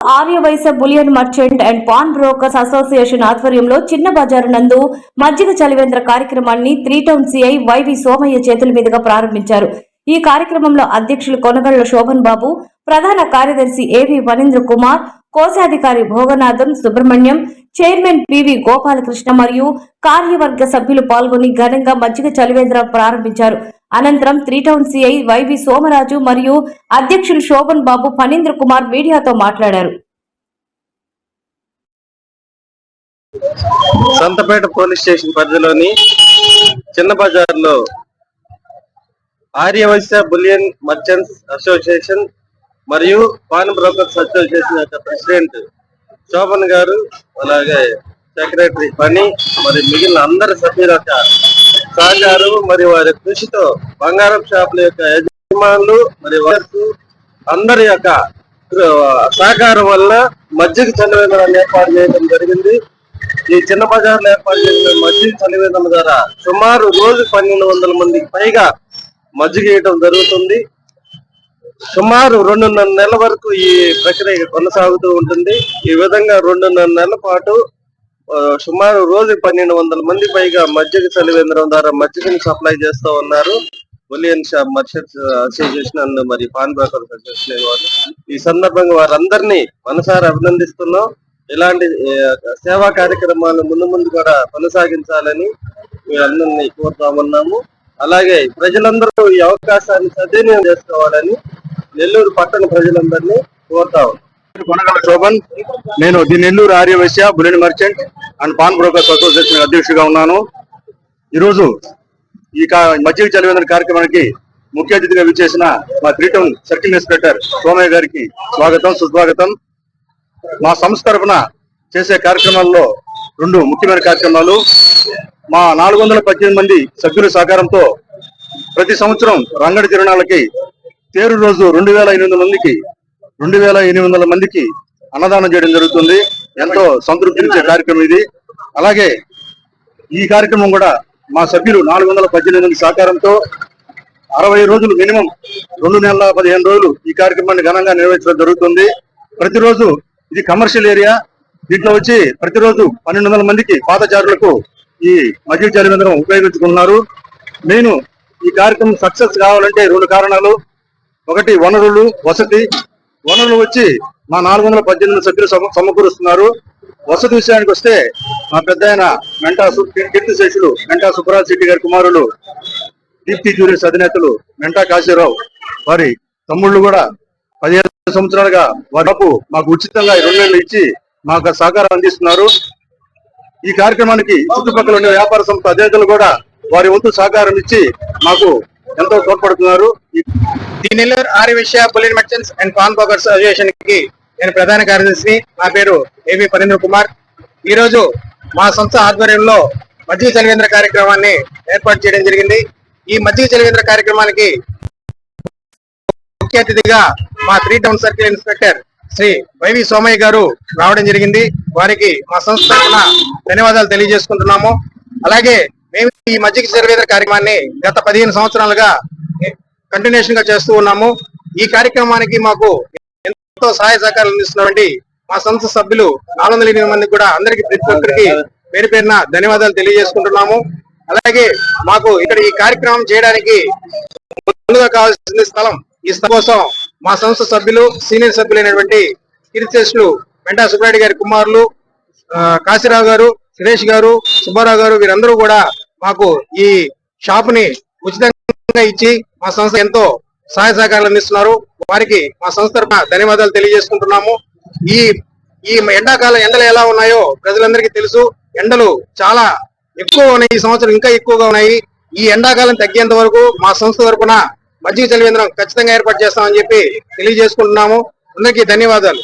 Aryavysya bullion merchant and pawn brokers association ఆధ్వర్యంలో చిన్న బజారు నందు మజ్జిగ చలివేంద్ర కార్యక్రమాన్ని 3 టౌన్ సిఐ వైవి సోమయ్య చేతుల మీదుగా ప్రారంభించారు. ఈ కార్యక్రమంలో అధ్యక్షులు కొనగళ్ల శోభన్ బాబు, ప్రధాన కార్యదర్శి ఏవి వనీంద్ర కుమార్, కోశాధికారి భోగనాథం సుబ్రహ్మణ్యం, చైర్మన్ పివి గోపాలకృష్ణ మరియు కార్యవర్గ సభ్యులు పాల్గొని ఘనంగా మజ్జిగ చలివేంద్ర ప్రారంభించారు. అనంతరం 3 టౌన్ సిఐ వైవి సోమరాజు మరియు అధ్యక్షులు శోభన్ బాబు, ఫణీంద్ర కుమార్ మీడియాతో మాట్లాడారు. సంతపేట పోలీస్ స్టేషన్ పరిధిలోని చిన్న బజార్లో ఆర్యవైశ్య బులియన్ మర్చెంట్స్ అసోసియేషన్ మరియు పాన్ బ్రోకర్స్ అసోసియేషన్ యొక్క ప్రెసిడెంట్ శోభన్ గారు, అలాగే సెక్రటరీ పని మరి మిగిలిన అందరి సభ్యుల యొక్క సహకారం మరియు వారి కృషితో బంగారం షాపుల యొక్క యజమానులు మరియు అందరి యొక్క సహకారం వల్ల మజ్జిగ చలివేంద్రాన్ని ఏర్పాటు చేయడం జరిగింది. ఈ చిన్న బజార్లో ఏర్పాటు చేసిన మజ్జిగ చలివేంద్రం ద్వారా సుమారు రోజు 1200 మందికి పైగా మజ్జిగ ఇవ్వడం జరుగుతుంది. సుమారు 2.5 నెలల వరకు ఈ ప్రక్రియ కొనసాగుతూ ఉంటుంది. ఈ విధంగా 2.5 నెలల పాటు సుమారు రోజు 1200 మంది పైగా మజ్జిగ చలివేంద్రం ద్వారా మజ్జిగని సప్లై చేస్తూ ఉన్నారు bullion shop merchants association and మరి పాన్ బ్రోకర్స్ అసోసియేషన్ వాళ్ళు. ఈ సందర్భంగా వారందరినీ మనసారా అభినందిస్తున్నాం. ఇలాంటి సేవా కార్యక్రమాలు ముందు కూడా కొనసాగించాలని అందరినీ కోరుతా ఉన్నాము. అలాగే ప్రజలందరూ ఈ అవకాశాన్ని సద్వినియోగం చేసుకోవాలని నెల్లూరు పట్టణ ప్రజలందరినీ కోరుతా ఉన్నాం. కొనగల శోభన్, నేను the Nellore Aryavysya bullion merchant and pawn brokers association అధ్యక్షుడిగా ఉన్నాను. ఈరోజు ఈ మజ్జిగ చలివేంద్ర కార్యక్రమానికి ముఖ్య అతిథిగా విచ్చేసిన మా 3 టౌన్ సర్కిల్ ఇన్స్పెక్టర్ సోమయ్య గారికి స్వాగతం, సుస్వాగతం. మా సంస్థ తరఫున చేసే కార్యక్రమాల్లో 2 ముఖ్యమైన కార్యక్రమాలు. మా 418 మంది సభ్యుల సహకారంతో ప్రతి సంవత్సరం రంగడి తిరునాళ్ళకి తేరు రోజు 2800 మందికి అన్నదానం చేయడం జరుగుతుంది. ఎంతో సంతృప్తినిచ్చే కార్యక్రమం ఇది. అలాగే ఈ కార్యక్రమం కూడా మా సభ్యులు 418 మంది సహకారంతో 60 రోజులు, మినిమం 2 నెలల 15 రోజులు ఈ కార్యక్రమాన్ని ఘనంగా నిర్వహించడం జరుగుతుంది. ప్రతిరోజు ఇది కమర్షియల్ ఏరియా. దీంట్లో వచ్చి ప్రతిరోజు 1200 మందికి పాదచారులకు ఈ మజ్జిగ చలివేంద్రం ఉపయోగించుకున్నారు. నేను ఈ కార్యక్రమం సక్సెస్ కావాలంటే 2 కారణాలు. ఒకటి వనరులు, వసతి. వనరులు వచ్చి మా 418 సభ్యులు సమకూరుస్తున్నారు. వసతి విషయానికి వస్తే మా పెద్ద ఆయన కీర్తిశేషులు మెంటా సుబ్బరాజ్ శెట్టి గారి కుమారులు దీప్తి జ్యూరీస్ అధినేతలు మెంటా కాశీరావు, వారి తమ్ముళ్ళు కూడా 15 సంవత్సరాలుగా వారి మాకు ఉచితంగా 2 నెలలు ఇచ్చి మాకు సహకారం అందిస్తున్నారు. ఈ కార్యక్రమానికి చుట్టుపక్కల ఉండే వ్యాపార సంస్థ అధినేతలు కూడా వారి వంతు సహకారం ఇచ్చి మాకు ఎంతో తోడ్పడుతున్నారు. The Nellore Aryavysya bullion merchants and pawn brokers association కి నేను ప్రధాన కార్యదర్శి. నా పేరు ఏవి ఫణీంద్ర కుమార్. ఈ రోజు మా సంస్థ ఆధ్వర్యంలో మజ్జిగ చలివేంద్ర కార్యక్రమాన్ని ఏర్పాటు చేయడం జరిగింది. ఈ మజ్జిగ చలివేంద్ర కార్యక్రమానికి ముఖ్య అతిథిగా మా 3 town circle inspector Shri Y V Somayya గారు రావడం జరిగింది. వారికి మా సంస్థ తరఫున ధన్యవాదాలు తెలియజేసుకుంటున్నాము. అలాగే మేము ఈ మజ్జిగ చలివేంద్ర కార్యక్రమాన్ని గత 15 సంవత్సరాలుగా కంటిన్యూషన్ గా చేస్తూ ఉన్నాము. ఈ కార్యక్రమానికి మాకు ఎంతో సహాయ సహకారాలు అందిస్తున్నటువంటి మా సంస్థ సభ్యులు 408 మందికి కూడా అందరికి ప్రతి ఒక్కరికి పేరు పేరున ధన్యవాదాలు తెలియజేసుకుంటున్నాము. అలాగే మాకు ఇక్కడ ఈ కార్యక్రమం చేయడానికి ముందుగా కావాల్సిన స్థలం. ఈ స్థలం కోసం మా సంస్థ సభ్యులు, సీనియర్ సభ్యులైనటువంటి కీర్తిశేషులు మెంటా సుబ్బారెడ్డి గారి కుమారులు కాశీరావు గారు, సురేష్ గారు, సుబ్బారావు గారు, వీరందరూ కూడా మాకు ఈ షాప్ ని ఉచితంగా ఇచ్చి మా సంస్థ ఎంతో సహాయ సహకారాలు అందిస్తున్నారు. వారికి మా సంస్థ తరఫున ధన్యవాదాలు తెలియజేసుకుంటున్నాము. ఈ ఎండాకాలం ఎండలు ఎలా ఉన్నాయో ప్రజలందరికీ తెలుసు. ఎండలు చాలా ఎక్కువ ఉన్నాయి. ఈ సంవత్సరం ఇంకా ఎక్కువగా ఉన్నాయి. ఈ ఎండాకాలం తగ్గేంత వరకు మా సంస్థ తరఫున మజ్జిగ చలివేంద్రం ఖచ్చితంగా ఏర్పాటు చేస్తామని చెప్పి తెలియజేసుకుంటున్నాము. అందరికీ ధన్యవాదాలు.